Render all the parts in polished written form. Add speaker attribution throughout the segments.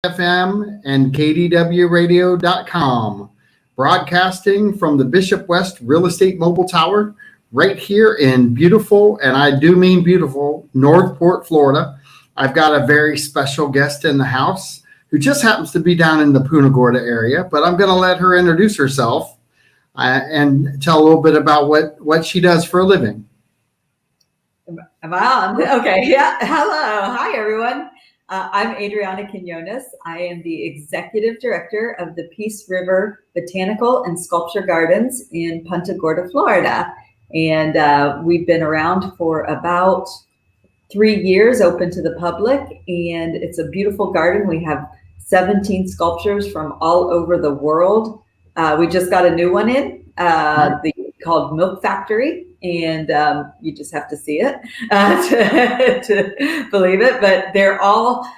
Speaker 1: FM and KDWRadio.com, broadcasting from the Bishop West Real Estate Mobile Tower right here in beautiful, and I do mean beautiful, Northport, Florida. I've got a very special guest in the house who just happens to be down in the Punta Gorda area, but I'm going to let her introduce herself and tell a little bit about what she does for a living.
Speaker 2: Wow. Okay. Yeah. Hello. Hi, everyone. I'm Adriana Quiñones. I am the executive director of the Peace Riverr Botanical and Sculpture Gardens in Punta Gorda, Florida. And we've been around for about 3 years, open to the public. And it's a beautiful garden. We have 17 sculptures from all over the world. We just got a new one in, called Milk Factory. And you just have to see it to believe it. But they're all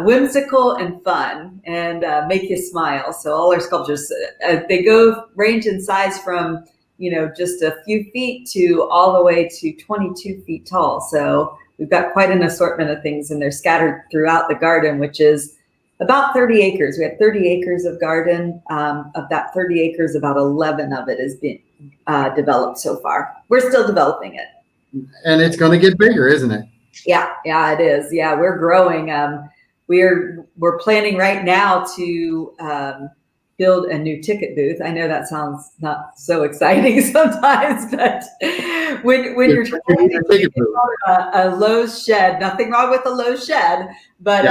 Speaker 2: whimsical and fun and make you smile. So all our sculptures, they range in size from, just a few feet to all the way to 22 feet tall. So we've got quite an assortment of things, and they're scattered throughout the garden, which is about 30 acres. We have 30 acres of garden. Of that 30 acres, about 11 of it has been developed so far. We're still developing it.
Speaker 1: And it's going to get bigger, isn't it?
Speaker 2: Yeah, it is. Yeah, we're growing. We're planning right now to build a new ticket booth. I know that sounds not so exciting sometimes, but when you're trying to get a Lowe's shed, nothing wrong with a Lowe's shed, but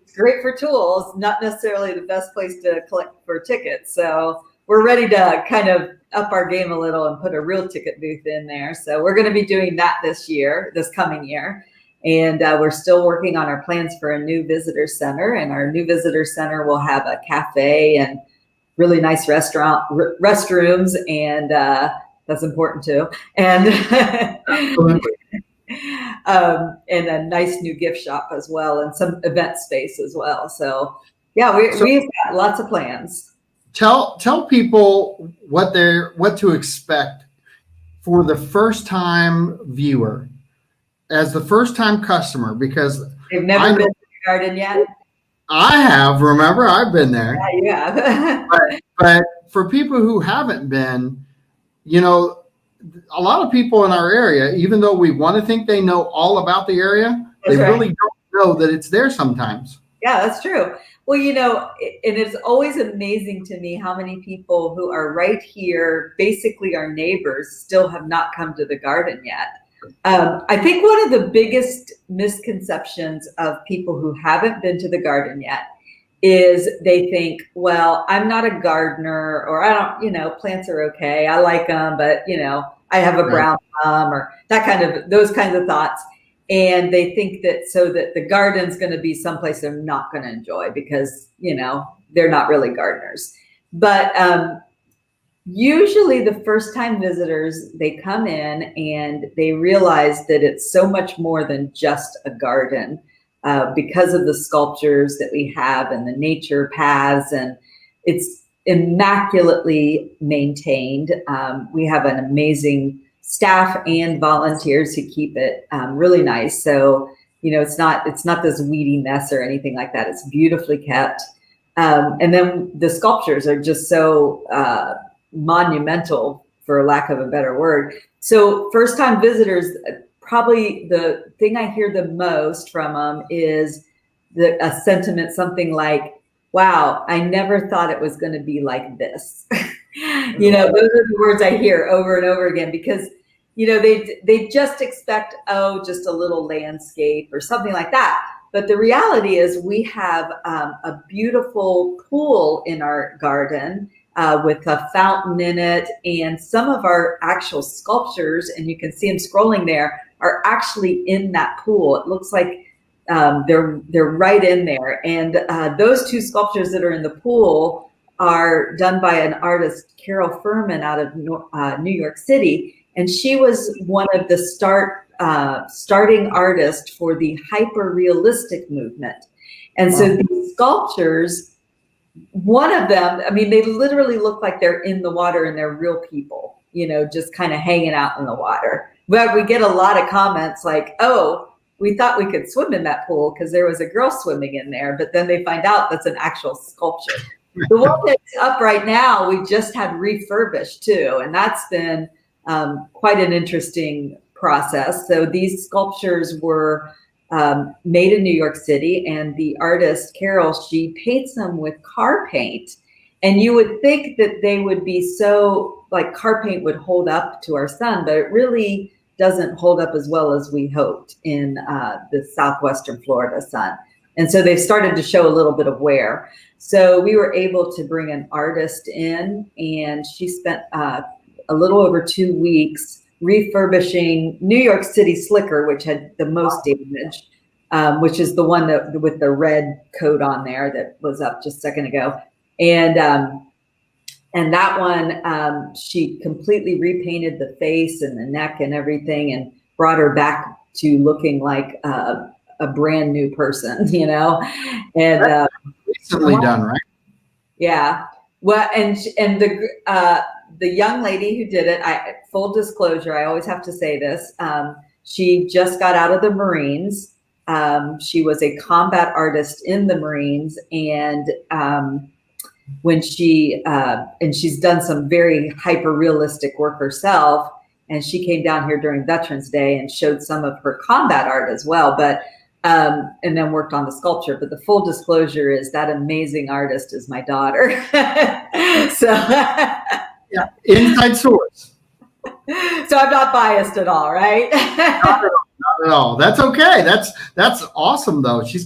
Speaker 2: it's great for tools, not necessarily the best place to collect for tickets. So we're ready to kind of up our game a little and put a real ticket booth in there. So we're going to be doing that this coming year. And we're still working on our plans for a new visitor center. And our new visitor center will have a cafe and really nice restrooms. And that's important too. And, and a nice new gift shop as well, and some event space as well. So yeah, we've got lots of plans.
Speaker 1: Tell people what to expect for the first time viewer, as the first time customer, because
Speaker 2: they've never been to the garden yet.
Speaker 1: I have. Remember, I've been there.
Speaker 2: Yeah, you have.
Speaker 1: but for people who haven't been, a lot of people in our area, even though we want to think they know all about the area, they really don't know that it's there sometimes.
Speaker 2: Yeah, that's true. Well, and it's always amazing to me how many people who are right here, basically our neighbors, still have not come to the garden yet. I think one of the biggest misconceptions of people who haven't been to the garden yet is they think, well, I'm not a gardener, or I don't, plants are okay. I like them, but, I have a brown thumb, or those kinds of thoughts. And they think that the garden's going to be someplace they're not going to enjoy because, they're not really gardeners. But usually the first time visitors, they come in and they realize that it's so much more than just a garden because of the sculptures that we have and the nature paths, and it's immaculately maintained. We have an amazing staff and volunteers who keep it really nice. So, it's not this weedy mess or anything like that. It's beautifully kept. And then the sculptures are just so monumental, for lack of a better word. So first time visitors, probably the thing I hear the most from them is a sentiment, something like, wow, I never thought it was going to be like this. Those are the words I hear over and over again, because, they just expect, just a little landscape or something like that. But the reality is we have a beautiful pool in our garden with a fountain in it. And some of our actual sculptures, and you can see them scrolling there, are actually in that pool. It looks like they're right in there. And those two sculptures that are in the pool are done by an artist, Carol Furman, out of New York City. And she was one of the starting artists for the hyper-realistic movement. And so these sculptures, one of them, they literally look like they're in the water and they're real people, just kind of hanging out in the water. But we get a lot of comments like, oh, we thought we could swim in that pool because there was a girl swimming in there, but then they find out that's an actual sculpture. The one that's up right now, we just had refurbished too, and that's been quite an interesting process. So these sculptures were made in New York City, and the artist Carol, she paints them with car paint. And you would think that they would be so, like, car paint would hold up to our sun, but it really doesn't hold up as well as we hoped in the southwestern Florida sun. And so they've started to show a little bit of wear. So we were able to bring an artist in, and she spent a little over 2 weeks refurbishing New York City Slicker, which had the most damage, which is the one that with the red coat on there that was up just a second ago. And that one, she completely repainted the face and the neck and everything, and brought her back to looking like a brand new person, you know. And
Speaker 1: recently done, right?
Speaker 2: Yeah. Well, and the young lady who did it, full disclosure, I always have to say this. She just got out of the Marines. She was a combat artist in the Marines, and when she's done some very hyper realistic work herself, and she came down here during Veterans Day and showed some of her combat art as well, but and then worked on the sculpture. But the full disclosure is that amazing artist is my daughter. So
Speaker 1: yeah, inside source.
Speaker 2: So I'm not biased at all, right?
Speaker 1: Not at all. That's okay. That's awesome though. She's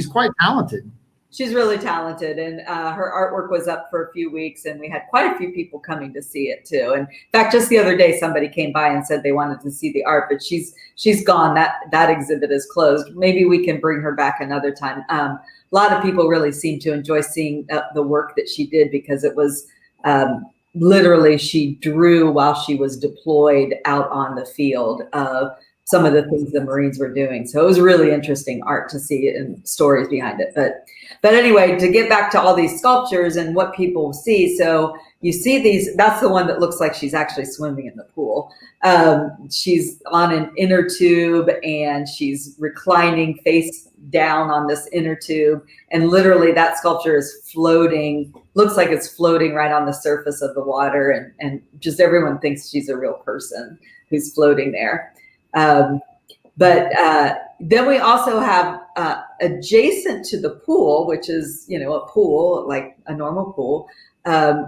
Speaker 1: quite talented.
Speaker 2: She's really talented, and her artwork was up for a few weeks, and we had quite a few people coming to see it too. And in fact, just the other day, somebody came by and said they wanted to see the art, but she's gone. That exhibit is closed. Maybe we can bring her back another time. A lot of people really seem to enjoy seeing the work that she did, because it was literally, she drew while she was deployed out on the field of some of the things the Marines were doing. So it was really interesting art to see and stories behind it. But anyway, to get back to all these sculptures and what people see. So you see these, that's the one that looks like she's actually swimming in the pool. She's on an inner tube, and she's reclining face down on this inner tube. And literally that sculpture is floating, looks like it's floating right on the surface of the water. And just everyone thinks she's a real person who's floating there. But then we also have adjacent to the pool, which is, you know, a pool, like a normal pool,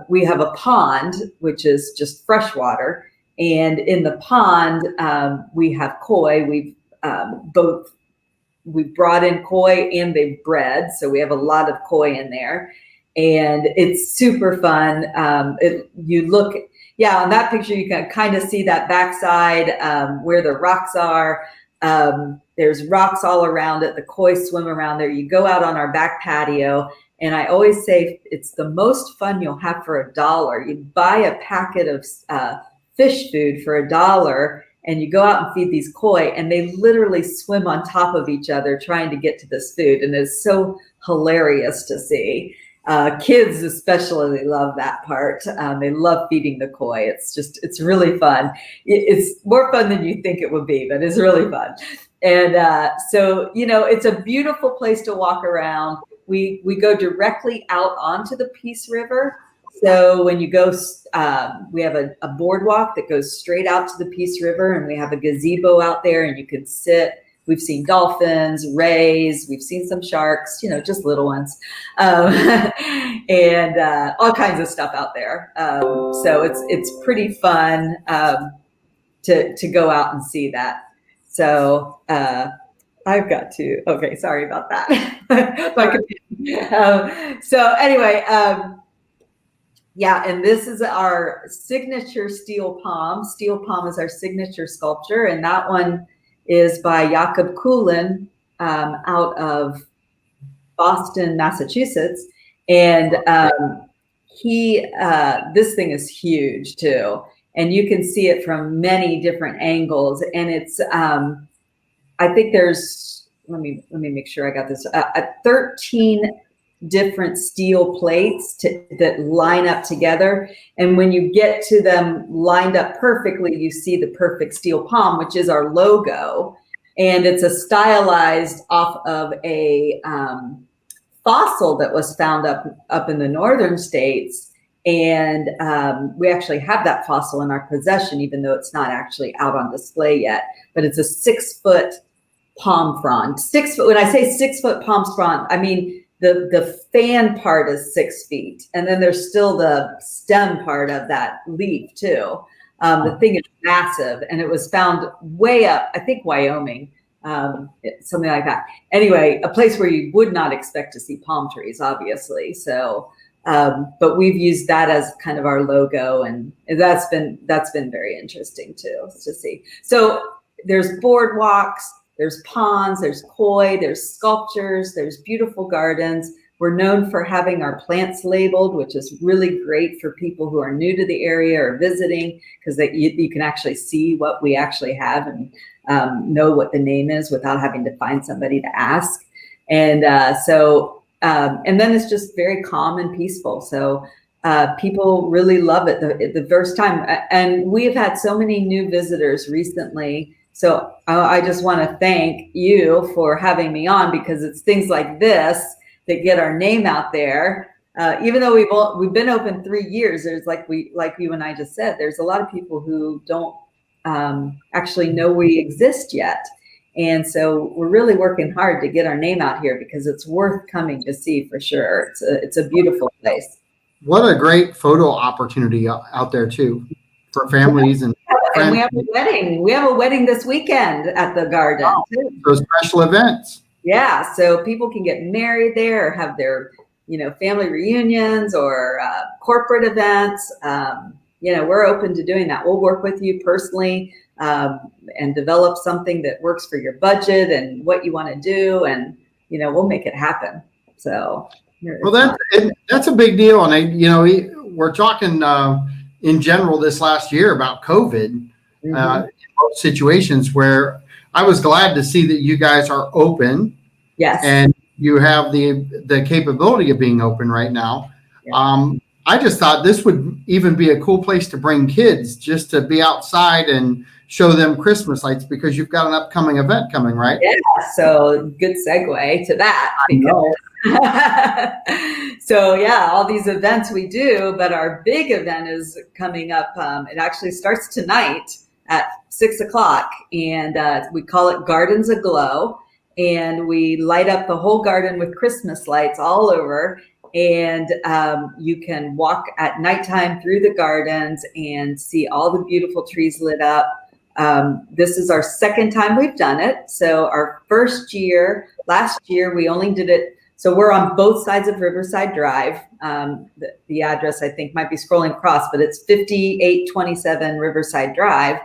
Speaker 2: we have a pond, which is just fresh water. And in the pond, we have koi. We've brought in koi and they've bred. So we have a lot of koi in there. And it's super fun. You look, yeah, on that picture, you can kind of see that backside where the rocks are. There's rocks all around it. The koi swim around there. You go out on our back patio, and I always say it's the most fun you'll have for $1. You buy a packet of fish food for $1, and you go out and feed these koi, and they literally swim on top of each other trying to get to this food. And it's so hilarious to see. Kids especially love that part. They love feeding the koi. It's really fun. It's more fun than you think it would be, but it's really fun. And so, you know, it's a beautiful place to walk around. We go directly out onto the Peace River. So when you go, we have a boardwalk that goes straight out to the Peace River, and we have a gazebo out there, and you can sit. We've seen dolphins, rays, we've seen some sharks, you know, just little ones, and all kinds of stuff out there. So it's pretty fun to go out and see that. So I've got to, okay, sorry about that. So anyway, yeah, and this is our signature steel palm. Steel palm is our signature sculpture, and that one is by Jakob Kulin out of Boston, Massachusetts. And this thing is huge too. And you can see it from many different angles. And it's, I think there's, let me make sure I got this, 13 different steel plates that line up together. And when you get to them lined up perfectly, you see the perfect steel palm, which is our logo. And it's a stylized off of a fossil that was found up in the northern states. And we actually have that fossil in our possession, even though it's not actually out on display yet. But it's a 6-foot palm frond. 6 foot. When I say 6-foot palm frond, I mean the fan part is 6 feet, and then there's still the stem part of that leaf too. The thing is massive, and it was found way up, I think Wyoming, something like that. Anyway, a place where you would not expect to see palm trees, obviously. So, but we've used that as kind of our logo, and that's been very interesting too to see. So there's boardwalks, there's ponds, there's koi, there's sculptures, there's beautiful gardens. We're known for having our plants labeled, which is really great for people who are new to the area or visiting, because you can actually see what we actually have and know what the name is without having to find somebody to ask. And and then it's just very calm and peaceful. So people really love it the first time. And we have had so many new visitors recently. So I just want to thank you for having me on, because it's things like this that get our name out there. Even though we've been open 3 years, there's like you and I just said, there's a lot of people who don't actually know we exist yet. And so we're really working hard to get our name out here, because it's worth coming to see for sure. It's a beautiful place.
Speaker 1: What a great photo opportunity out there too, for families and friends.
Speaker 2: And we have a wedding. We have a wedding this weekend at the garden.
Speaker 1: Oh, those special events.
Speaker 2: Yeah, so people can get married there, or have their, family reunions or corporate events. We're open to doing that. We'll work with you personally and develop something that works for your budget and what you want to do, and we'll make it happen. So,
Speaker 1: well, that's a big deal, and we're talking in general this last year about COVID situations where I was glad to see that you guys are open.
Speaker 2: Yes.
Speaker 1: And you have the capability of being open right now. Yeah. I just thought this would even be a cool place to bring kids, just to be outside and show them Christmas lights, because you've got an upcoming event coming, right?
Speaker 2: Yeah. So good segue to that. So yeah, all these events we do, but our big event is coming up. It actually starts tonight at 6:00, and we call it Gardens Aglow, and we light up the whole garden with Christmas lights all over. And you can walk at nighttime through the gardens and see all the beautiful trees lit up. This is our second time we've done it. So our last year, we only did it. So we're on both sides of Riverside Drive. The address, I think, might be scrolling across, but it's 5827 Riverside Drive.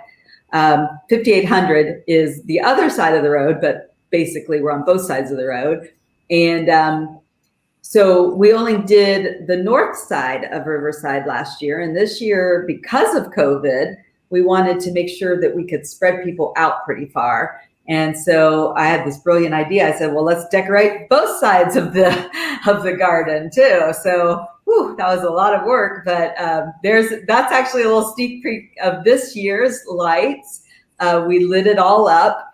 Speaker 2: 5800 is the other side of the road, but basically we're on both sides of the road. And so we only did the north side of Riverside last year. And this year, because of COVID, we wanted to make sure that we could spread people out pretty far. And so I had this brilliant idea. I said, well, let's decorate both sides of the garden too. So that was a lot of work, but that's actually a little sneak peek of this year's lights. We lit it all up.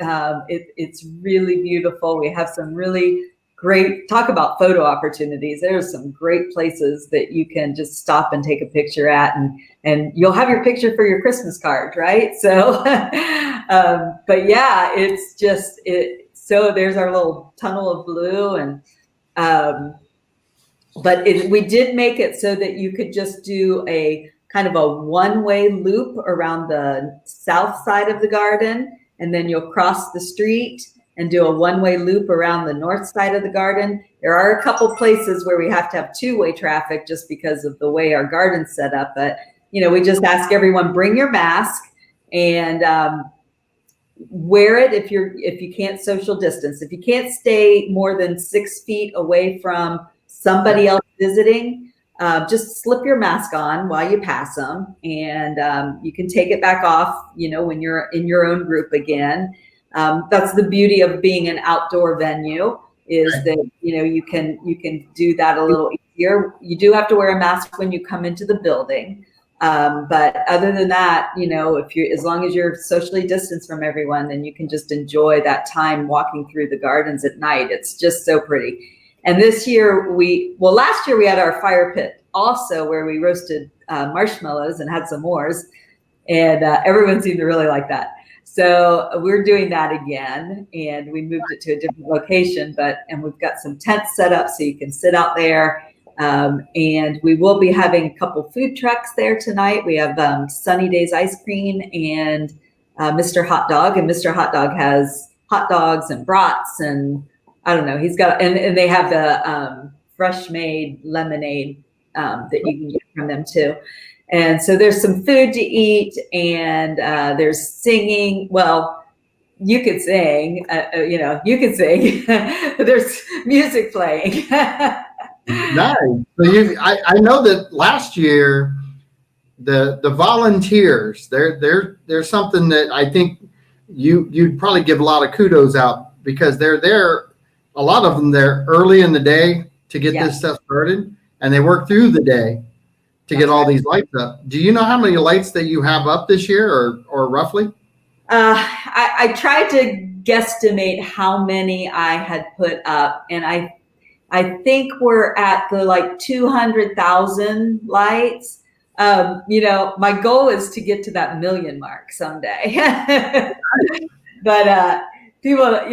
Speaker 2: It's really beautiful. We have some really great, talk about photo opportunities. There's some great places that you can just stop and take a picture at, and you'll have your picture for your Christmas card, right? So, but yeah, it's just so there's our little tunnel of blue, and but we did make it so that you could just do a kind of a one-way loop around the south side of the garden, and then you'll cross the street and do a one-way loop around the north side of the garden. There are a couple places where we have to have two-way traffic just because of the way our garden's set up. But, we just ask everyone, bring your mask and wear it if you can't social distance. If you can't stay more than 6 feet away from somebody else visiting, just slip your mask on while you pass them, and you can take it back off, when you're in your own group again. That's the beauty of being an outdoor venue, is that you can do that a little easier. You do have to wear a mask when you come into the building, But other than that, as long as you're socially distanced from everyone, then you can just enjoy that time walking through the gardens at night. It's just so pretty. And this year last year we had our fire pit also, where we roasted marshmallows and had s'mores, and everyone seemed to really like that. So we're doing that again, and we moved it to a different location, and we've got some tents set up so you can sit out there. And we will be having a couple food trucks there tonight. We have Sunny Days Ice Cream and Mr. Hot Dog, and Mr. Hot Dog has hot dogs and brats, and I don't know, he's got, and they have the fresh made lemonade that you can get from them too. And so there's some food to eat, and there's singing. Well, you could sing, you could sing, but there's music playing.
Speaker 1: Nice. So I know that last year, the volunteers, they're something that I think you'd probably give a lot of kudos out, because they're there. A lot of them there early in the day to get this stuff started, and they work through the day to get all these lights up. Do you know how many lights that you have up this year, or roughly?
Speaker 2: I tried to guesstimate how many I had put up, and I think we're at the 200,000 lights. My goal is to get to that 1 million mark someday. But people,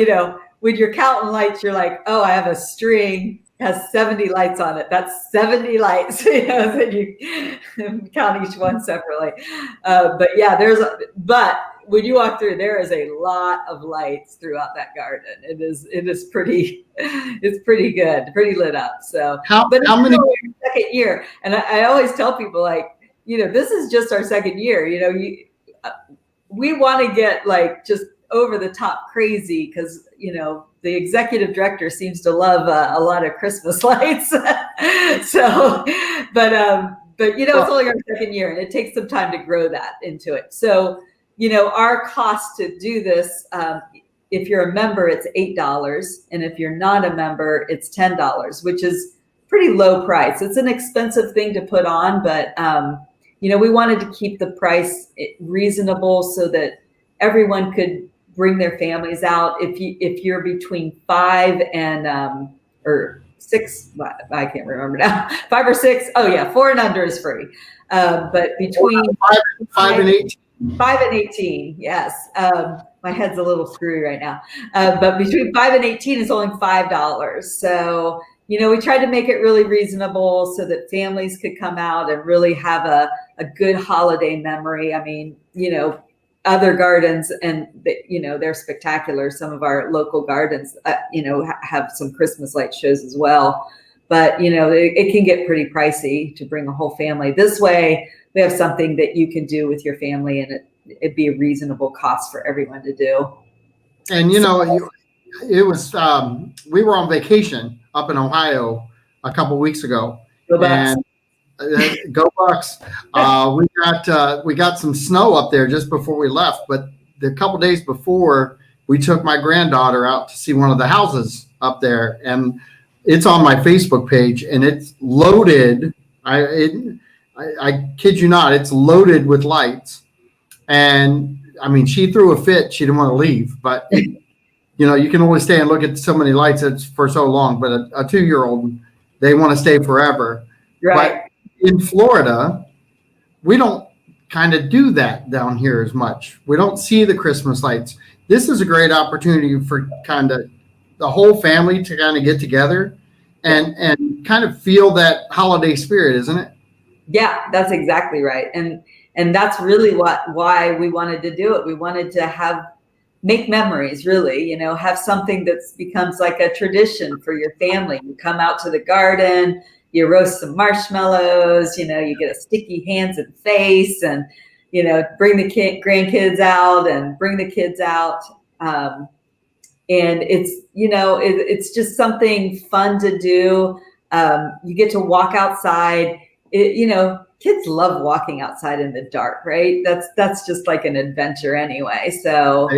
Speaker 2: when you're counting lights, you're like, oh, I have a string, has 70 lights on it. That's 70 lights. Then you count each one separately. But when you walk through, there is a lot of lights throughout that garden. It is pretty, it's pretty good, pretty lit up. So, how many? Second year, and I always tell people, this is just our second year. We want to get just over the top crazy, because the executive director seems to love a lot of Christmas lights. So, but it's only our second year, and it takes some time to grow that into it. So, our cost to do this, if you're a member, it's $8. And if you're not a member, it's $10, which is pretty low price. It's an expensive thing to put on, but, we wanted to keep the price reasonable so that everyone could bring their families out. If you're between 5 and, or 6, I can't remember now, 5 or 6. Oh yeah. 4 and under is free. But between
Speaker 1: 5 and 18.
Speaker 2: 5 and 18, yes. My head's a little screwy right now. But between 5 and 18 is only $5. So, we tried to make it really reasonable so that families could come out and really have a good holiday memory. I mean, other gardens, and they're spectacular. Some of our local gardens, have some Christmas light shows as well. But, it can get pretty pricey to bring a whole family. This way, we have something that you can do with your family, and it'd be a reasonable cost for everyone to do.
Speaker 1: And it was we were on vacation up in Ohio a couple weeks ago.
Speaker 2: Go Bucks.
Speaker 1: And go Bucks! We got some snow up there just before we left, but the couple days before, we took my granddaughter out to see one of the houses up there, and it's on my Facebook page, and it's loaded. I kid you not, it's loaded with lights. And I mean, she threw a fit. She didn't want to leave, but you can only stay and look at so many lights for so long. But a 2-year-old, they want to stay forever.
Speaker 2: Right.
Speaker 1: But in Florida, we don't kind of do that down here as much. We don't see the Christmas lights. This is a great opportunity for kind of the whole family to kind of get together and kind of feel that holiday spirit, isn't it?
Speaker 2: Yeah, that's exactly right. And that's really why we wanted to do it. We wanted to make memories, really, have something that becomes like a tradition for your family. You come out to the garden, you roast some marshmallows, you get a sticky hands and face, and, bring the grandkids out and bring the kids out. And it's, it's just something fun to do. You get to walk outside. Kids love walking outside in the dark, right? That's just like an adventure anyway. So,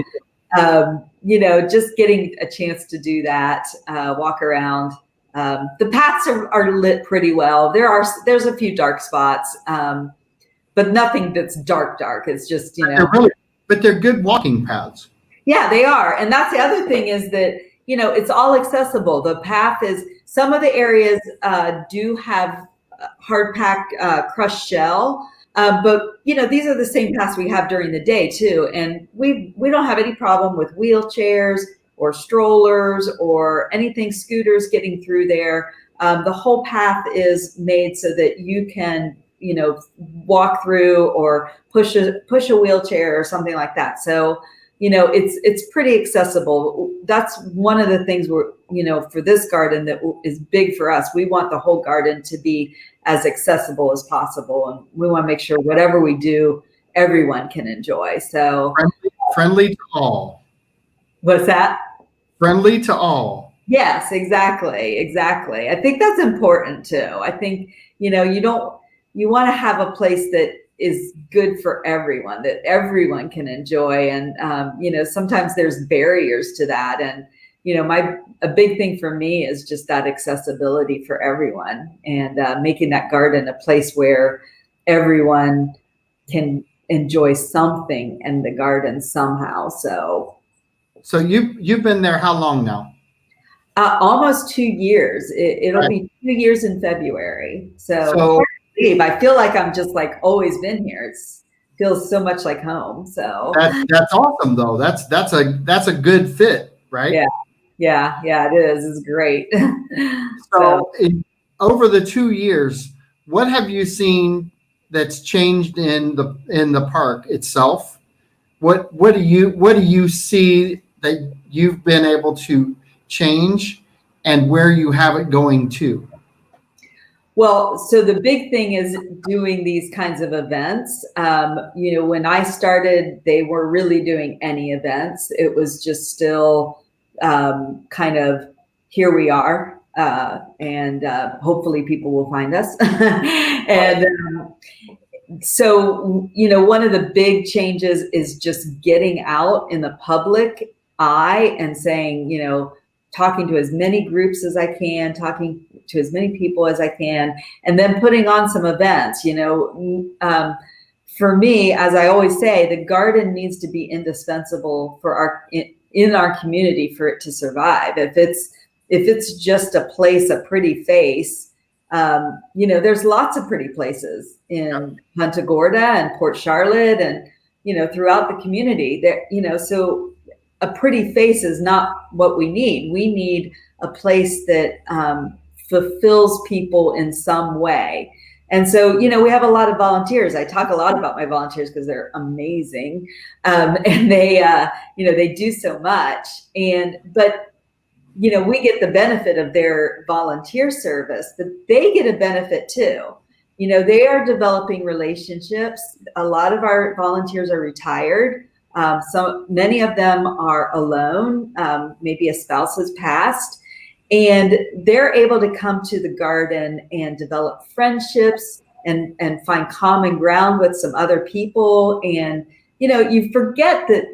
Speaker 2: just getting a chance to do that, walk around. The paths are lit pretty well. There's a few dark spots, but but nothing that's dark. It's just,
Speaker 1: But they're good walking paths.
Speaker 2: Yeah, they are. And that's the other thing is that, it's all accessible. The path is, some of the areas do have hard packed crushed shell. But these are the same paths we have during the day too. And we don't have any problem with wheelchairs or strollers or anything, scooters getting through there. The whole path is made so that you can, walk through or push a wheelchair or something like that. So, it's pretty accessible. That's one of the things we're, for this garden that is big for us. We want the whole garden to be as accessible as possible. And we want to make sure whatever we do, everyone can enjoy. So
Speaker 1: friendly to all.
Speaker 2: What's that?
Speaker 1: Friendly to all.
Speaker 2: Yes, exactly. I think that's important too. I think, you want to have a place that is good for everyone, that everyone can enjoy. And, sometimes there's barriers to that. And, a big thing for me is just that accessibility for everyone, and making that garden a place where everyone can enjoy something in the garden somehow. So
Speaker 1: you've been there how long now?
Speaker 2: Almost 2 years. It'll be 2 years in February. So I feel like I'm just like always been here. It feels so much like home. So
Speaker 1: that's awesome though. That's a good fit, right?
Speaker 2: Yeah, it is. It's great.
Speaker 1: So over the 2 years, what have you seen that's changed in the park itself? What do you see that you've been able to change, and where you have it going to?
Speaker 2: Well, so the big thing is doing these kinds of events. When I started, they were really doing any events. It was just still kind of, here we are, and hopefully people will find us. And so, one of the big changes is just getting out in the public eye and saying, talking to as many groups as I can, talking to as many people as I can, and then putting on some events. For me, as I always say, the garden needs to be indispensable for in our community for it to survive. If it's just a place, a pretty face, there's lots of pretty places in Punta Gorda and Port Charlotte and, throughout the community there, so a pretty face is not what we need. We need a place that fulfills people in some way. And so, we have a lot of volunteers. I talk a lot about my volunteers because they're amazing. And they do so much. But we get the benefit of their volunteer service, but they get a benefit too. They are developing relationships. A lot of our volunteers are retired. So many of them are alone. Maybe a spouse has passed. And they're able to come to the garden and develop friendships and find common ground with some other people. And, you forget that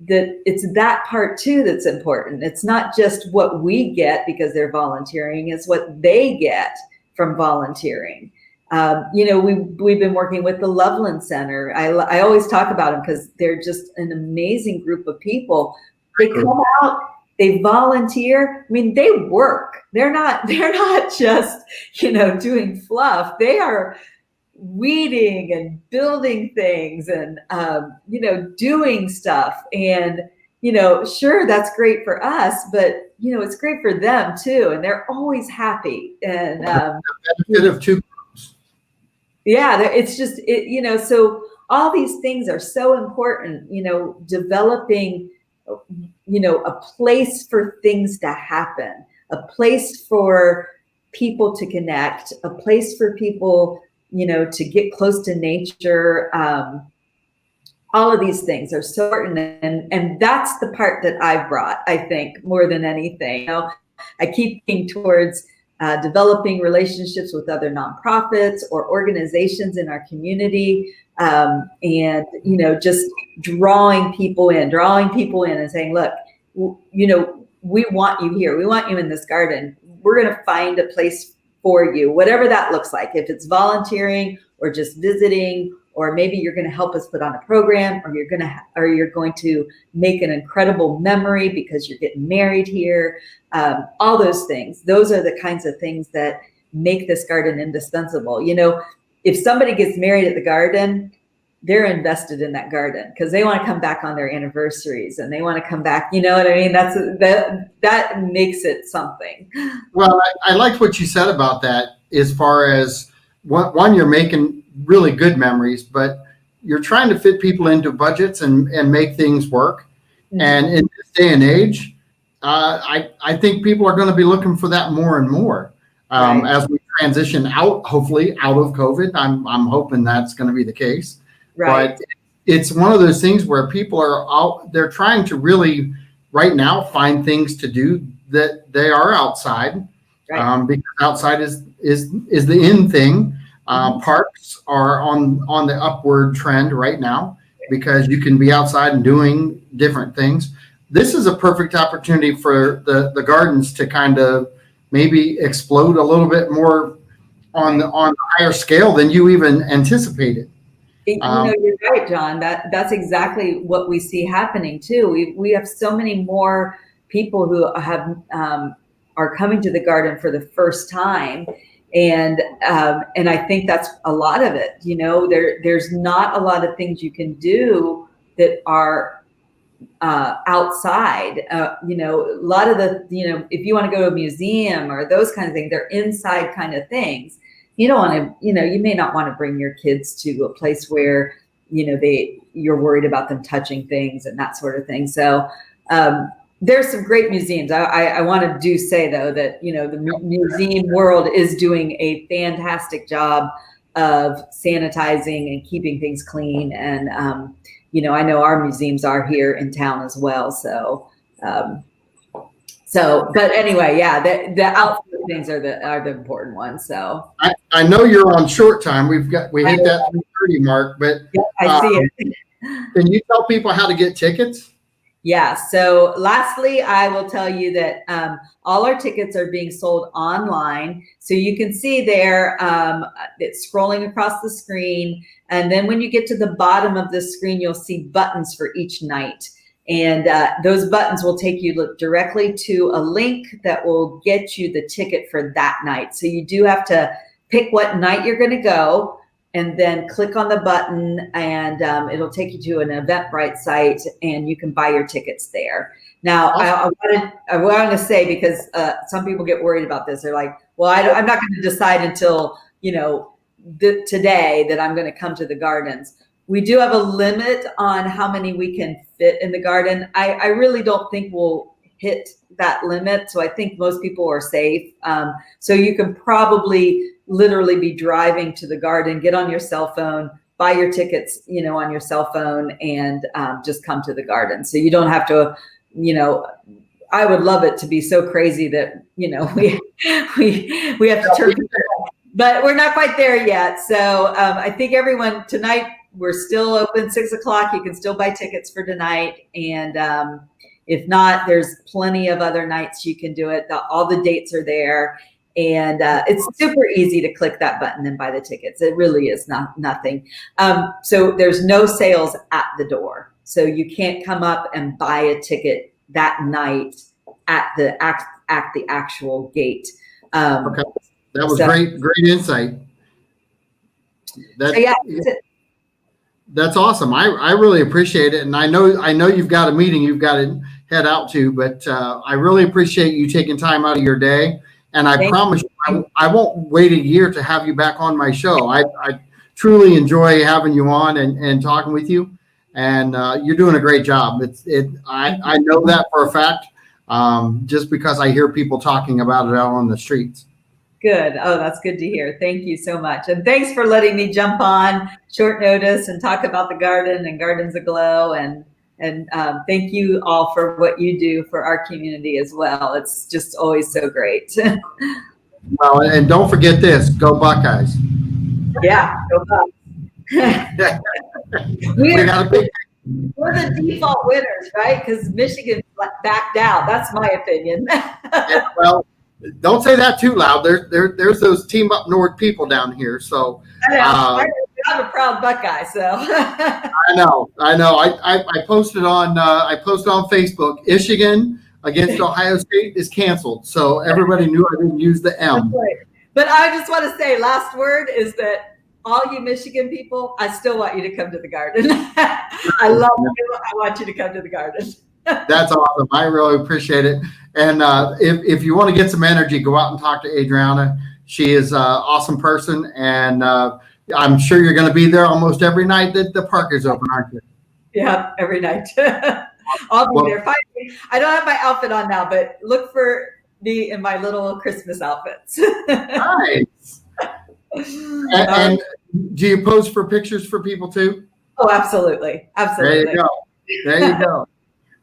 Speaker 2: it's that part too that's important. It's not just what we get because they're volunteering, it's what they get from volunteering. We've been working with the Loveland Center. I always talk about them because they're just an amazing group of people. They come out, they volunteer. I mean, they work. They're not just, doing fluff. They are weeding and building things and, doing stuff. And, sure, that's great for us, but, it's great for them too. And they're always happy. And
Speaker 1: benefit of two groups.
Speaker 2: Yeah, it's just, so all these things are so important, developing a place for things to happen, a place for people to connect, a place for people, to get close to nature. All of these things are so important. And that's the part that I've brought, I think, more than anything. I keep thinking towards developing relationships with other nonprofits or organizations in our community. And, just drawing people in and saying, look, we want you here. We want you in this garden. We're going to find a place for you, whatever that looks like. If it's volunteering or just visiting or maybe you're going to help us put on a program, or you're going to make an incredible memory because you're getting married here. All those things. Those are the kinds of things that make this garden indispensable. You know, if somebody gets married at the garden, they're invested in that garden because they want to come back on their anniversaries and they want to come back. You know what I mean? That makes it something.
Speaker 1: Well, I liked what you said about that as far as one, you're making really good memories, but you're trying to fit people into budgets and make things work. Mm-hmm. And in this day and age, I think people are going to be looking for that more and more right. As we transition out, hopefully out of COVID. I'm hoping that's going to be the case. Right. But it's one of those things where people are out, they're trying to really right now find things to do that they are outside, right. Because outside is the in thing. Parks are on the upward trend right now because you can be outside and doing different things. This is a perfect opportunity for the gardens to kind of maybe explode a little bit more on a higher scale than you even anticipated.
Speaker 2: You know, you're right, John. That's exactly what we see happening too. We have so many more people who are coming to the garden for the first time, and I think that's a lot of it. You know, there's not a lot of things you can do that are outside. You know, a lot of if you want to go to a museum or those kind of things, they're inside kind of things. You don't want to, you may not want to bring your kids to a place where, you're worried about them touching things and that sort of thing. So there's some great museums. I want to say though that, the museum world is doing a fantastic job of sanitizing and keeping things clean. And, I know our museums are here in town as well. But anyway, yeah, the outfit things are the important ones. So
Speaker 1: I know you're on short time. We hit that 3:30 mark, but
Speaker 2: yeah, I see it.
Speaker 1: Can you tell people how to get tickets?
Speaker 2: Yeah. So lastly, I will tell you that all our tickets are being sold online. So you can see there, it's scrolling across the screen. And then when you get to the bottom of the screen, you'll see buttons for each night. And those buttons will take you directly to a link that will get you the ticket for that night. So you do have to pick what night you're going to go and then click on the button, and it'll take you to an Eventbrite site and you can buy your tickets there. Now, awesome. I wanted to say, because some people get worried about this. They're like, well, I'm not going to decide until, today that I'm going to come to the gardens. We do have a limit on how many we can fit in the garden. I really don't think we'll hit that limit. So I think most people are safe. So you can probably literally be driving to the garden, get on your cell phone, buy your tickets, on your cell phone, and just come to the garden. So you don't have to, I would love it to be so crazy that, we have to turn, but we're not quite there yet. So I think everyone tonight, we're still open 6:00. You can still buy tickets for tonight. And if not, there's plenty of other nights you can do it. All the dates are there. And it's super easy to click that button and buy the tickets. It really is nothing. So there's no sales at the door. So you can't come up and buy a ticket that night at the actual gate.
Speaker 1: Okay. That was great insight. That's awesome. I really appreciate it. And I know you've got a meeting you've got to head out to, but I really appreciate you taking time out of your day. And I promise you, I won't wait a year to have you back on my show. I truly enjoy having you on and talking with you. And you're doing a great job. I know that for a fact, just because I hear people talking about it out on the streets.
Speaker 2: Good. Oh, that's good to hear. Thank you so much. And thanks for letting me jump on short notice and talk about the garden and Gardens Aglow. And thank you all for what you do for our community as well. It's just always so great.
Speaker 1: Well, and don't forget this, go Buckeyes.
Speaker 2: Yeah, go Bucks. We're the default winners, right? Because Michigan backed out. That's my opinion.
Speaker 1: Yeah, well, don't say that too loud. There's those team up north people down here. So
Speaker 2: I I'm a proud Buckeye, so.
Speaker 1: I know. I posted on Facebook. Michigan against Ohio State is canceled, so everybody knew I didn't use the M.
Speaker 2: Right. But I just want to say, last word is that all you Michigan people, I still want you to come to the Garden. I love you. I want you to come to the Garden.
Speaker 1: That's awesome. I really appreciate it. And if you want to get some energy, go out and talk to Adriana. She is an awesome person, and I'm sure you're going to be there almost every night that the park is open, aren't you?
Speaker 2: Yeah, every night. I'll be there. Finally, I don't have my outfit on now, but look for me in my little Christmas outfits.
Speaker 1: Nice. And do you post for pictures for people too?
Speaker 2: Oh, absolutely. Absolutely.
Speaker 1: There you go. There you go.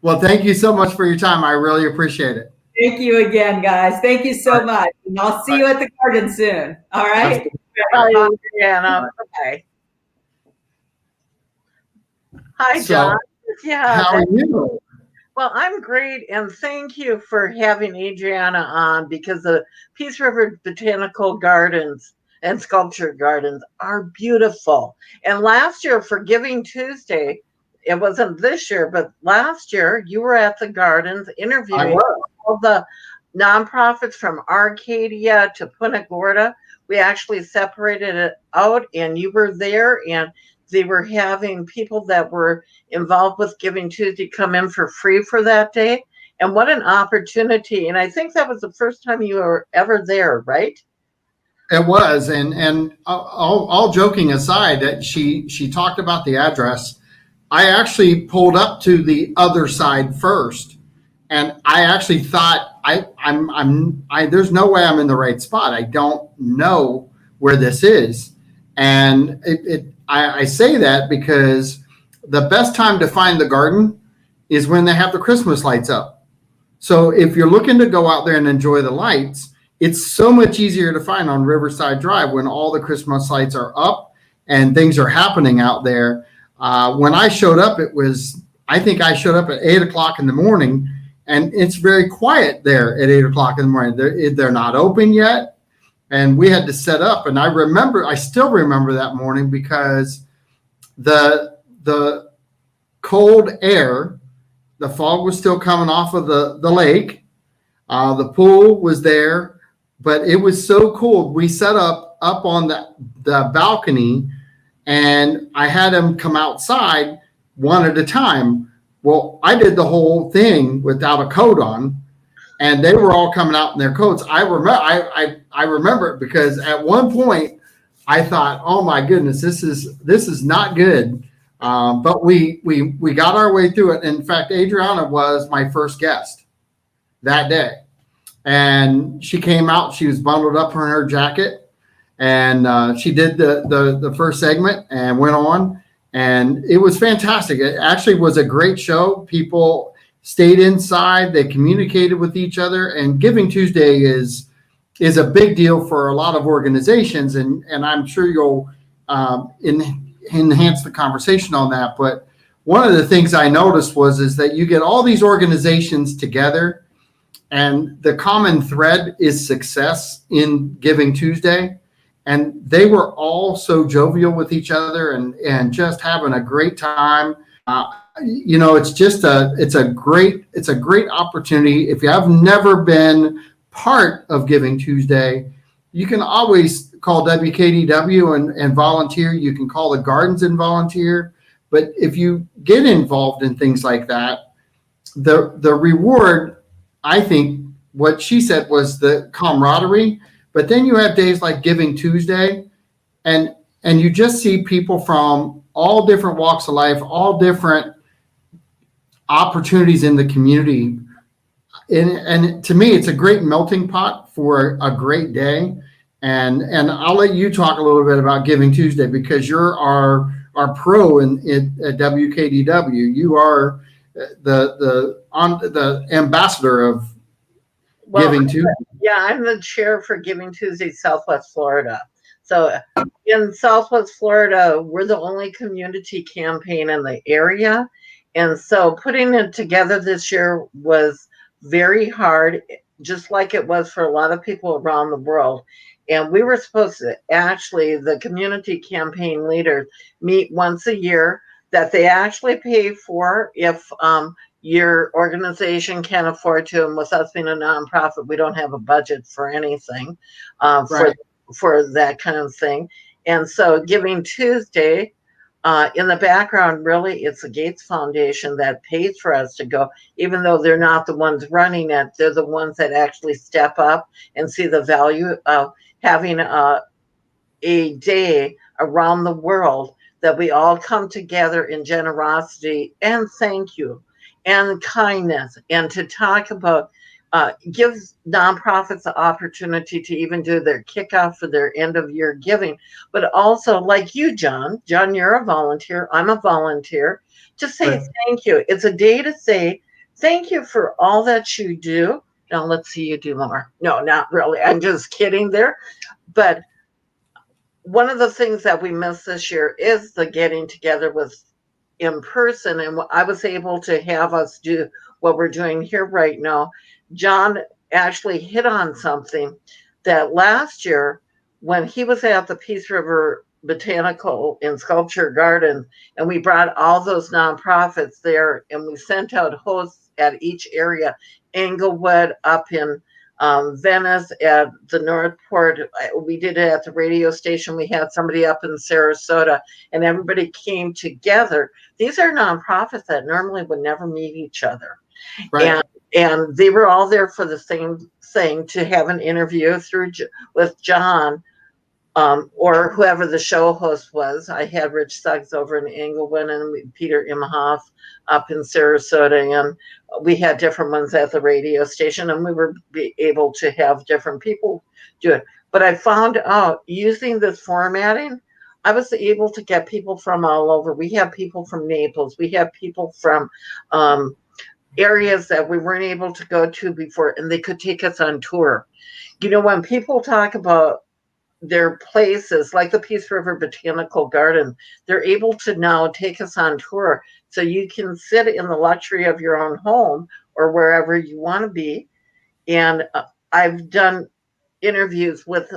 Speaker 1: Well, thank you so much for your time. I really appreciate it.
Speaker 2: Thank you again, guys. Thank you so much. And I'll see you at the Garden soon. All right.
Speaker 3: Bye, Adriana. Okay. Hi, John. Yeah.
Speaker 1: How are you?
Speaker 3: Well, I'm great, and thank you for having Adriana on, because the Peace River Botanical Gardens and Sculpture Gardens are beautiful. And last year for Giving Tuesday, it wasn't this year, but last year you were at the gardens interviewing all the nonprofits from Arcadia to Punta Gorda. We actually separated it out, and you were there, and they were having people that were involved with Giving Tuesday come in for free for that day. And what an opportunity. And I think that was the first time you were ever there, right?
Speaker 1: It was. And all joking aside, that she talked about the address. I actually pulled up to the other side first, and I actually thought there's no way I'm in the right spot. I don't know where this is. And I say that because the best time to find the garden is when they have the Christmas lights up. So if you're looking to go out there and enjoy the lights, it's so much easier to find on Riverside Drive when all the Christmas lights are up and things are happening out there. When I showed up, I think I showed up at 8:00 in the morning, and it's very quiet there at 8:00 in the morning. They're not open yet. And we had to set up. And I still remember that morning, because the cold air, the fog was still coming off of the lake. The pool was there, but it was so cold. We set up on the balcony, and I had them come outside one at a time. Well, I did the whole thing without a coat on, and they were all coming out in their coats. I remember it, because at one point I thought, oh my goodness, this is not good. But we got our way through it. In fact, Adriana was my first guest that day, and she came out. She was bundled up in her jacket, and she did the first segment and went on, and it was fantastic. It actually was a great show. People stayed inside, they communicated with each other, and Giving Tuesday is a big deal for a lot of organizations, and I'm sure you'll enhance the conversation on that. But one of the things I noticed is that you get all these organizations together, and the common thread is success in Giving Tuesday, and they were all so jovial with each other and just having a great time. It's a great opportunity. If you have never been part of Giving Tuesday, you can always call WKDW and volunteer. You can call the gardens and volunteer. But if you get involved in things like that, the reward, I think what she said was the camaraderie. But then you have days like Giving Tuesday, and you just see people from all different walks of life, all different opportunities in the community. And to me, it's a great melting pot for a great day. And I'll let you talk a little bit about Giving Tuesday, because you're our pro at WKDW. You are the ambassador of Giving Tuesday.
Speaker 3: Yeah, I'm the chair for Giving Tuesday Southwest Florida. So in Southwest Florida, we're the only community campaign in the area. And so putting it together this year was very hard, just like it was for a lot of people around the world. And we were supposed to actually, the community campaign leaders meet once a year that they actually pay for if your organization can't afford to. And with us being a nonprofit, we don't have a budget for anything
Speaker 1: Right.
Speaker 3: for that kind of thing. And so Giving Tuesday, in the background, really, it's the Gates Foundation that pays for us to go, even though they're not the ones running it. They're the ones that actually step up and see the value of having a day around the world that we all come together in generosity and thank you and kindness, and to talk about give nonprofits the opportunity to even do their kickoff for their end of year giving, but also like you, John, you're a volunteer, I'm a volunteer, to say
Speaker 1: Right.
Speaker 3: thank you. It's a day to say thank you for all that you do. Now let's see you do more. No, not really. I'm just kidding there. But one of the things that we missed this year is the getting together with in person. And I was able to have us do what we're doing here right now. John actually hit on something that last year when he was at the Peace River Botanical and Sculpture Garden, and we brought all those nonprofits there, and we sent out hosts at each area, Englewood, up in Venice, at the Northport. We did it at the radio station. We had somebody up in Sarasota, and everybody came together. These are nonprofits that normally would never meet each other.
Speaker 1: Right.
Speaker 3: And they were all there for the same thing, to have an interview with John, or whoever the show host was. I had Rich Suggs over in Englewood and Peter Imhoff up in Sarasota, and we had different ones at the radio station, and we were able to have different people do it. But I found out using this formatting, I was able to get people from all over. We have people from Naples. We have people from areas that we weren't able to go to before, and they could take us on tour. You know, when people talk about their places like the Peace River Botanical Garden, they're able to now take us on tour. So you can sit in the luxury of your own home or wherever you want to be. And I've done interviews with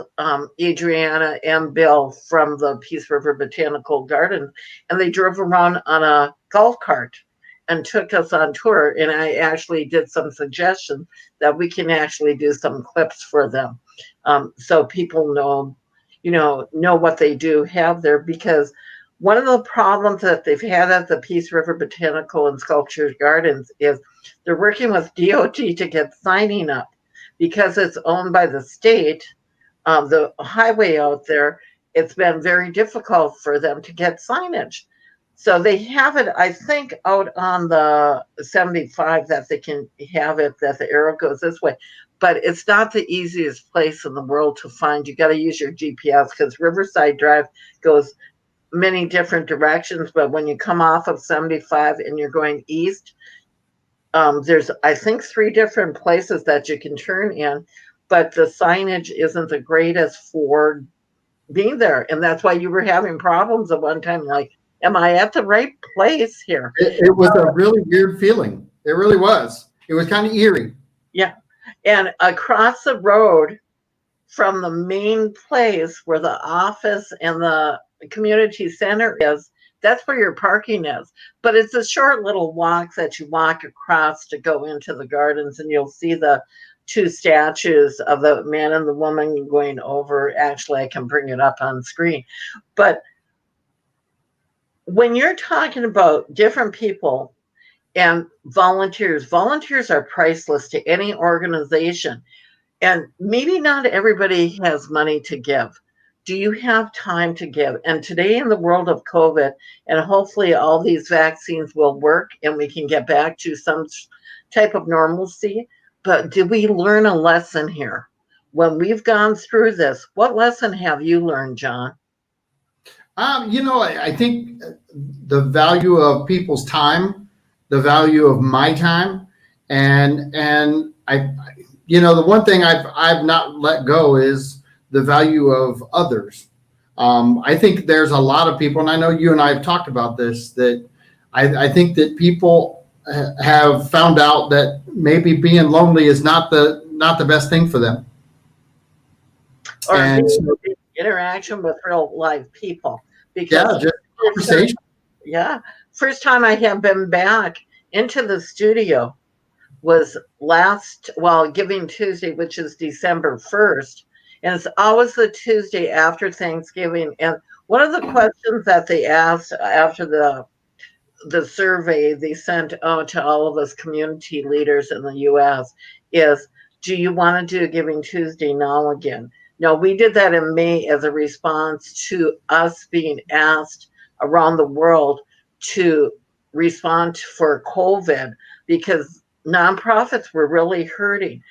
Speaker 3: Adriana and Bill from the Peace River Botanical Garden, and they drove around on a golf cart and took us on tour. And I actually did some suggestions that we can actually do some clips for them, so people know what they do have there. Because one of the problems that they've had at the Peace River Botanical and Sculpture Gardens is they're working with DOT to get signing up, because it's owned by the state, the highway out there. It's been very difficult for them to get signage. So they have it, I think, out on the 75 that they can have it, that the arrow goes this way. But it's not the easiest place in the world to find. You got to use your GPS, because Riverside Drive goes many different directions. But when you come off of 75 and you're going east, there's, I think, 3 different places that you can turn in. But the signage isn't the greatest for being there. And that's why you were having problems at one time, like, am I at the right place here?
Speaker 1: It was a really weird feeling. It really was. It was kind of eerie.
Speaker 3: Yeah. And across the road from the main place where the office and the community center is, that's where your parking is. But it's a short little walk that you walk across to go into the gardens, and you'll see the 2 statues of the man and the woman going over. Actually, I can bring it up on screen. But when you're talking about different people and volunteers are priceless to any organization. And maybe not everybody has money to give. Do you have time to give? And today, in the world of COVID, and hopefully all these vaccines will work and we can get back to some type of normalcy. But did we learn a lesson here? When we've gone through this, what lesson have you learned, John?
Speaker 1: I think the value of people's time, the value of my time, and I, the one thing I've not let go is the value of others. I think there's a lot of people, and I know you and I have talked about this, that I think that people have found out that maybe being lonely is not the best thing for them.
Speaker 3: or
Speaker 1: And so,
Speaker 3: interaction with real live people.
Speaker 1: yeah,
Speaker 3: Because
Speaker 1: just conversation.
Speaker 3: yeah, first time I have been back into the studio was Giving Tuesday, which is December 1st. And it's always the Tuesday after Thanksgiving. And one of the questions that they asked after the survey they sent out to all of us community leaders in the US is, do you want to do Giving Tuesday now again? No, we did that in May as a response to us being asked around the world to respond for COVID because nonprofits were really hurting.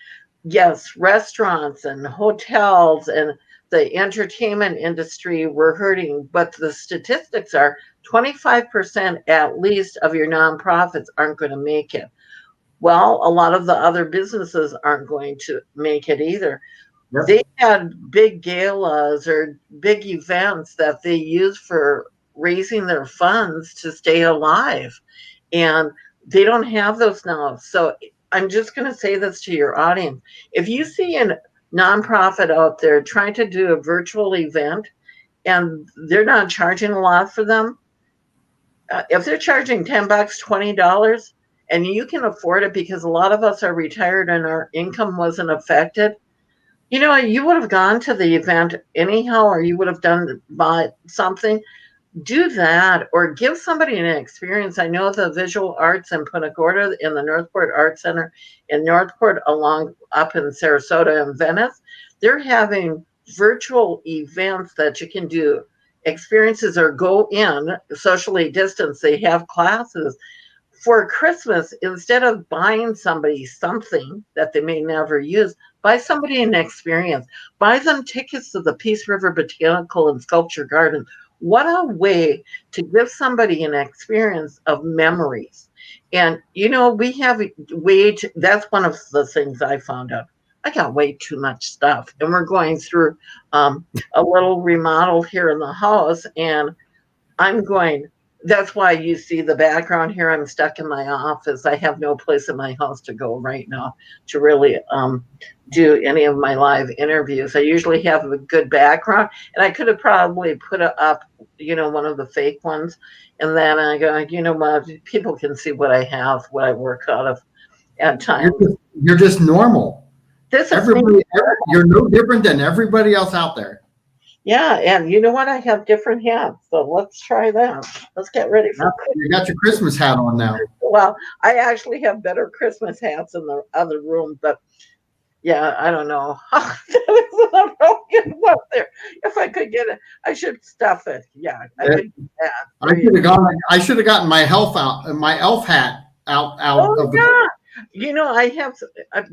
Speaker 3: Yes, restaurants and hotels and the entertainment industry were hurting, but the statistics are 25% at least of your nonprofits aren't going to make it. Well, a lot of the other businesses aren't going to make it either.
Speaker 1: Yep.
Speaker 3: They had big galas or big events that they use for raising their funds to stay alive. And they don't have those now. So I'm just going to say this to your audience. If you see a nonprofit out there trying to do a virtual event and they're not charging a lot for them, if they're charging $10, $20, and you can afford it because a lot of us are retired and our income wasn't affected, you would have gone to the event anyhow, or you would have bought something. Do that, or give somebody an experience. I know the visual arts in Punta Gorda in the Northport Art Center in Northport, up in Sarasota and Venice, they're having virtual events that you can do experiences or go in socially distanced. They have classes for Christmas. Instead of buying somebody something that they may never use, buy somebody an experience. Buy them tickets to the Peace River Botanical and Sculpture Garden. What a way to give somebody an experience of memories. And, we have that's one of the things I found out. I got way too much stuff. And we're going through a little remodel here in the house. And that's why you see the background here. I'm stuck in my office. I have no place in my house to go right now to really do any of my live interviews. I usually have a good background, and I could have probably put up, one of the fake ones. And then I go, what? People can see what I have, what I work out of at times.
Speaker 1: You're just normal.
Speaker 3: This is
Speaker 1: you're no different than everybody else out there.
Speaker 3: Yeah, and you know what? I have different hats, so let's try that. Let's get ready for Christmas.
Speaker 1: You got your Christmas hat on now.
Speaker 3: Well, I actually have better Christmas hats in the other room, but yeah, I don't know. That is a broken one there. If I could get it, I should stuff it. Yeah, I could do that.
Speaker 1: I should have gotten my elf hat out of the.
Speaker 3: I have.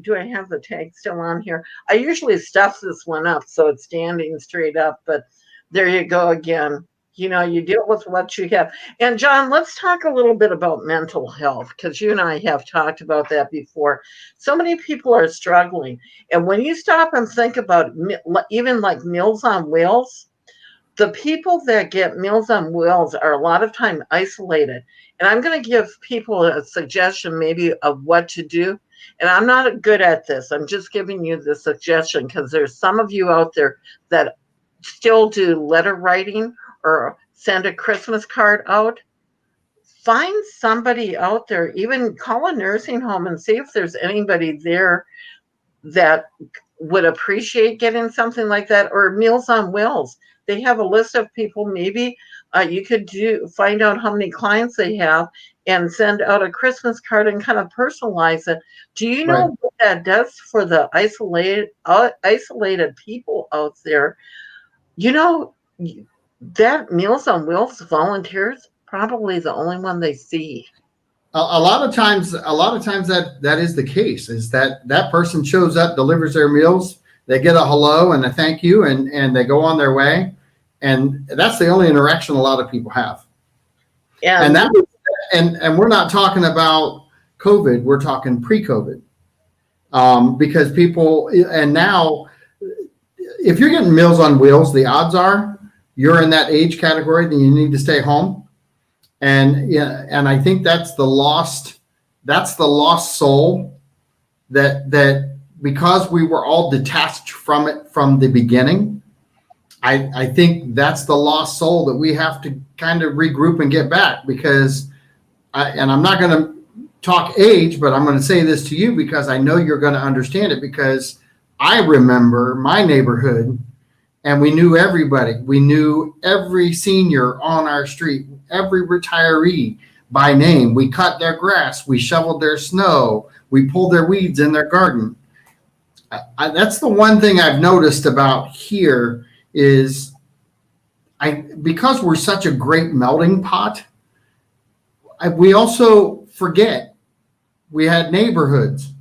Speaker 3: Do I have the tag still on here? I usually stuff this one up so it's standing straight up, but there you go again. You deal with what you have. And John, let's talk a little bit about mental health, because you and I have talked about that before. So many people are struggling. And when you stop and think about even like Meals on Wheels, the people that get Meals on Wheels are a lot of time isolated. And I'm going to give people a suggestion maybe of what to do. And I'm not good at this. I'm just giving you the suggestion because there's some of you out there that still do letter writing or send a Christmas card out. Find somebody out there, even call a nursing home and see if there's anybody there that would appreciate getting something like that, or Meals on Wheels. They have a list of people. Maybe you could find out how many clients they have and send out a Christmas card and kind of personalize it. Do you know what that does for the isolated people out there? That Meals on Wheels volunteers probably the only one they see.
Speaker 1: A lot of times that is the case, is that person shows up, delivers their meals, they get a hello and a thank you, and they go on their way. And that's the only interaction a lot of people have. And we're not talking about COVID, we're talking pre-COVID. Because people, and now if you're getting Meals on Wheels, the odds are you're in that age category, then you need to stay home. And I think that's the lost soul that because we were all detached from it from the beginning, I think that's the lost soul that we have to kind of regroup and get back, because and I'm not going to talk age, but I'm going to say this to you because I know you're going to understand it, because I remember my neighborhood and we knew everybody. We knew every senior on our street, every retiree by name. We cut their grass. We shoveled their snow. We pulled their weeds in their garden. That's the one thing I've noticed about here is because we're such a great melting pot, we also forget we had neighborhoods.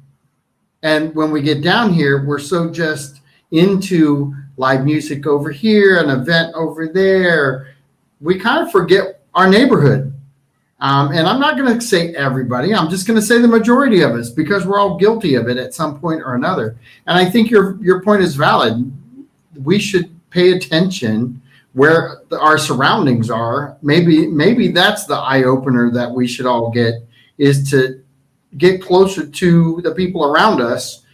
Speaker 1: And when we get down here, we're so just into live music over here, an event over there. We kind of forget our neighborhood. And I'm not going to say everybody. I'm just going to say the majority of us, because we're all guilty of it at some point or another. And I think your point is valid. We should pay attention where our surroundings are. Maybe that's the eye opener that we should all get, is to get closer to the people around us.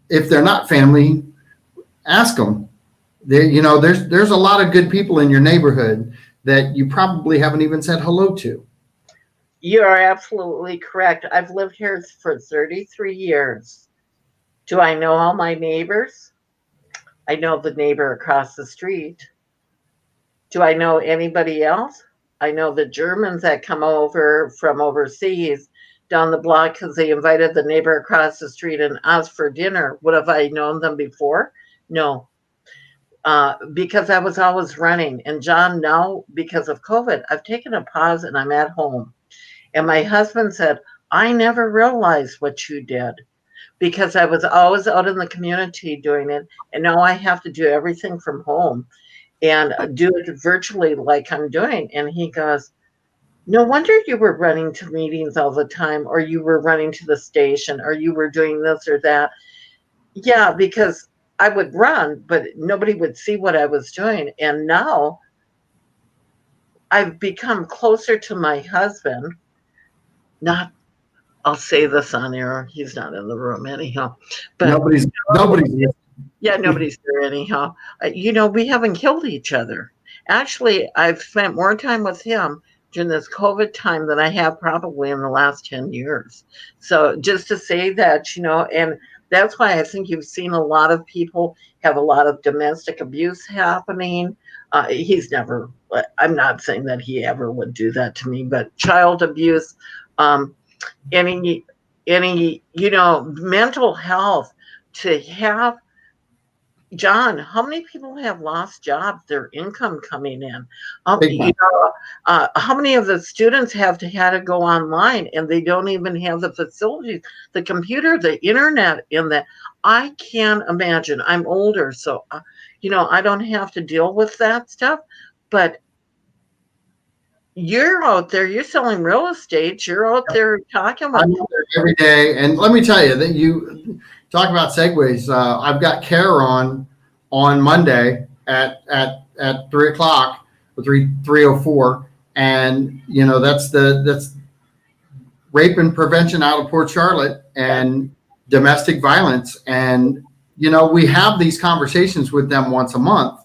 Speaker 1: If they're not family, ask them. There's a lot of good people in your neighborhood that you probably haven't even said hello to.
Speaker 3: You are absolutely correct. I've lived here for 33 years. Do I know all my neighbors? I know the neighbor across the street. Do I know anybody else? I know the Germans that come over from overseas down the block because they invited the neighbor across the street and us for dinner. Would have I known them before? No. Because I was always running. And John, now because of COVID, I've taken a pause and I'm at home. And my husband said, I never realized what you did, because I was always out in the community doing it. And now I have to do everything from home and do it virtually like I'm doing. And he goes, no wonder you were running to meetings all the time, or you were running to the station, or you were doing this or that. Yeah, because I would run, but nobody would see what I was doing. And now I've become closer to my husband. I'll say this on air. He's not in the room anyhow. But
Speaker 1: nobody's.
Speaker 3: Yeah, nobody's there anyhow. We haven't killed each other. Actually, I've spent more time with him during this COVID time than I have probably in the last 10 years. So just to say that, and that's why I think you've seen a lot of people have a lot of domestic abuse happening. He's never, I'm not saying that he ever would do that to me, but child abuse, any mental health, to have. John, how many people have lost jobs, their income coming in? How many of the students had to go online and they don't even have the facilities, the computer, the internet in that? I can't imagine. I'm older, so, I don't have to deal with that stuff. But you're out there, you're selling real estate, you're out there talking about
Speaker 1: every day. And let me tell you that you talk about segues. I've got Care on Monday at 3:00 or 3:04. And, that's rape and prevention out of Port Charlotte and domestic violence. And, we have these conversations with them once a month.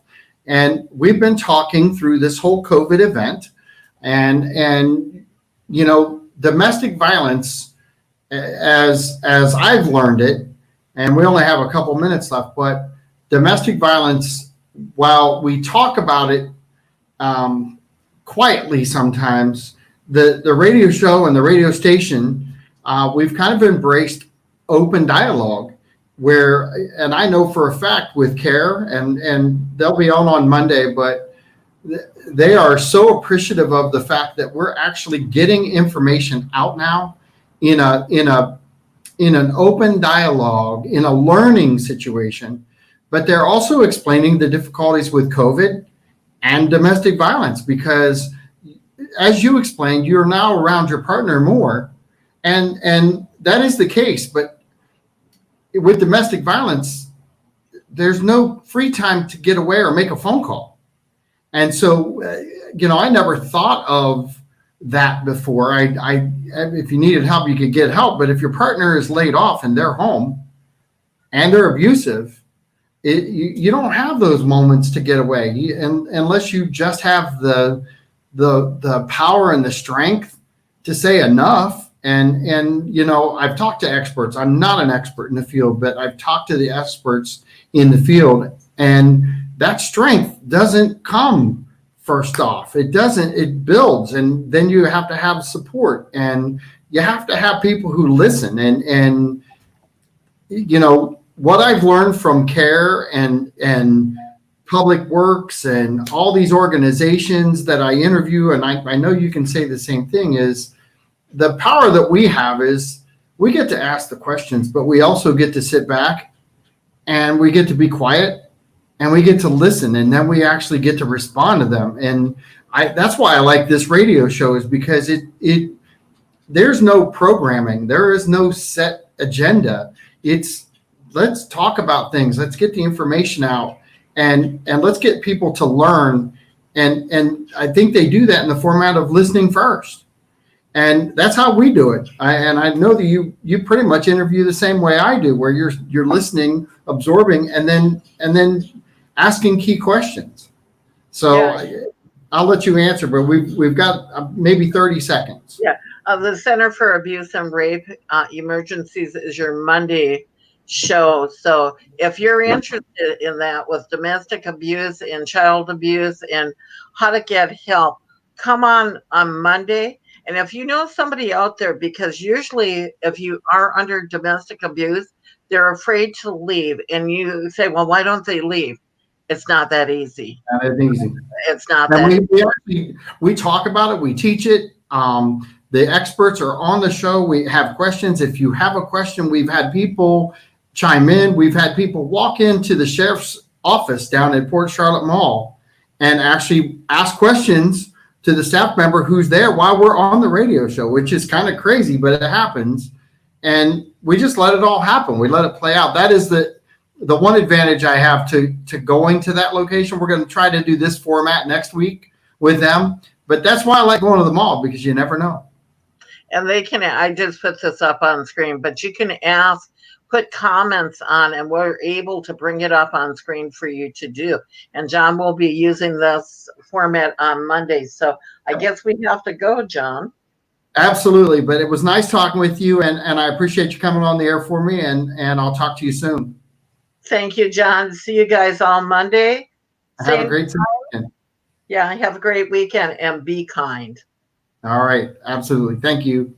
Speaker 1: And we've been talking through this whole COVID event. And domestic violence, as I've learned it, and we only have a couple minutes left, but domestic violence, while we talk about it quietly sometimes, the radio show and the radio station, we've kind of embraced open dialogue where, and I know for a fact with Care, and they'll be on Monday, but they are so appreciative of the fact that we're actually getting information out now in an open dialogue, in a learning situation. But they're also explaining the difficulties with COVID and domestic violence, because as you explained, you're now around your partner more, and that is the case. But with domestic violence, there's no free time to get away or make a phone call. And so, I never thought of that before. If you needed help, you could get help. But if your partner is laid off and they're home, and they're abusive, you don't have those moments to get away, unless you just have the power and the strength to say enough. And you know, I've talked to experts. I'm not an expert in the field, but I've talked to the experts in the field, and that strength doesn't come first off. It doesn't. It builds, and then you have to have support, and you have to have people who listen. And you know, what I've learned from CARE and Public Works and all these organizations that I interview, and I know you can say the same thing, is the power that we have is we get to ask the questions, but we also get to sit back and we get to be quiet and we get to listen, and then we actually get to respond to them. And that's why I like this radio show, is because there's no programming. There is no set agenda. It's let's talk about things. Let's get the information out, and let's get people to learn. And I think they do that in the format of listening first. And that's how we do it. And I know that you pretty much interview the same way I do, where you're listening, absorbing, and then asking key questions. So yeah. I'll let you answer, but we've got maybe 30 seconds.
Speaker 3: Yeah. The Center for Abuse and Rape Emergencies is your Monday show. So if you're interested in that, with domestic abuse and child abuse and how to get help, come on Monday. And if you know somebody out there, because usually if you are under domestic abuse, they're afraid to leave. And you say, well, why don't they leave? It's not that easy.
Speaker 1: Not as easy.
Speaker 3: It's not that
Speaker 1: easy. We talk about it. We teach it. The experts are on the show. We have questions. If you have a question, we've had people chime in. We've had people walk into the sheriff's office down at Port Charlotte Mall and actually ask questions to the staff member who's there while we're on the radio show, which is kind of crazy, but it happens. And we just let it all happen. We let it play out. That is the one advantage I have to going to that location. We're going to try to do this format next week with them, but that's why I like going to the mall, because you never know.
Speaker 3: And they can, I just put this up on screen, but you can put comments on, and we're able to bring it up on screen for you to do. And John will be using this format on Monday. So I guess we have to go, John.
Speaker 1: Absolutely. But it was nice talking with you, and I appreciate you coming on the air for me, and I'll talk to you soon.
Speaker 3: Thank you, John. See you guys on Monday.
Speaker 1: Have a great weekend.
Speaker 3: Yeah, have a great weekend and be kind.
Speaker 1: All right. Absolutely. Thank you.